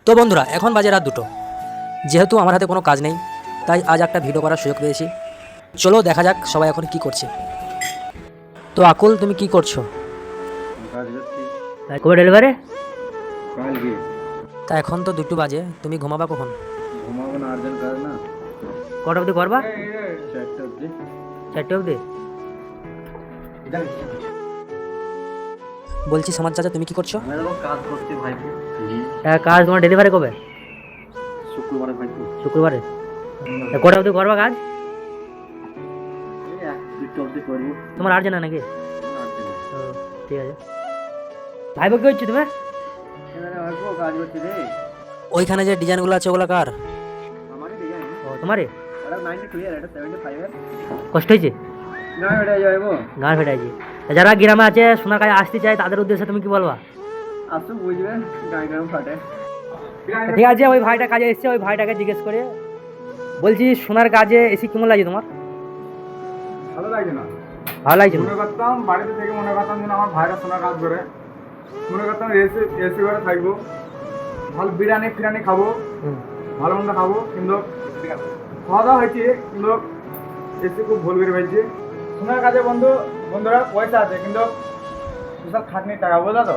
তো বন্ধুরা, এখন বাজে রাত 2টো। যেহেতু আমার হাতে কোনো কাজ নেই, তাই আজ একটা ভিডিও করার সুযোগ পেয়েছি। চলো দেখা যাক সবাই এখন কি করছে। তো আকুল, তুমি কি করছো? কাজ করছি কবে ডেলিভারি? কালকে। তা এখন তো 2টো বাজে, তুমি ঘুমাবা কখন? ঘুমাবো না, আর্জেন্ট কাজ না। কটা অবধি করবা? 4টা অবধি। 4টে অবধি? বলছি সমাজ চাচা, তুমি কি করছো? আমি এরকম কাজ করছি ভাইপো। কাজ তোমার ডেলিভারি কবে? শুক্রবারে ভাইপো। শুক্রবারে? কটা অবধি করবা কাজ? এই 1-2টা অবধি করবো। তোমার আর্জেন্ট না নাকি? ও, ঠিক আছে। ভাইবো কি হচ্ছে তুমি? এবারে ভাইপো কাজ করছি রে। ওইখানে যে ডিজাইনগুলো আছে ওগুলো কার? আমারই ডিজাইন। ও তোমারই? এটা 92 এর, এটা 75 এর। কষ্ট হয়েছে? না এটা যাইবো। গান ফেটাইছে। যারা গ্রামে আছে সোনার কাজে আসতে চায় তাদের উদ্দেশ্যে তুমি কি বলবা? আসো বুঝবেন, গান ফাটে। ঠিক আছে, ওই ভাইটা কাজে এসছে, ওই ভাইটাকে জিজ্ঞেস করে বলছি সোনার কাজে এসে কেমন লাগছে তোমার? ভালো লাগছে না। ভালো লাগছে না? মনে করতাম বাড়িতে থেকে মনে করতাম যেন আমার ভাইরা সোনার কাজ করে, মনে করতাম এসি এসি ঘরে থাকবো, ভালো বিরিয়ানি ফিরানি খাবো, হুম। ভালো মন্দ খাবো, কিন্তু খাওয়া দাওয়া হয়েছে, কিন্তু এসি খুব ভুল করে ফেলছি। সোনার কাজে বন্ধুরা পয়সা আছে, কিন্তু বিশাল খাটনির টাকা, বোঝা তো।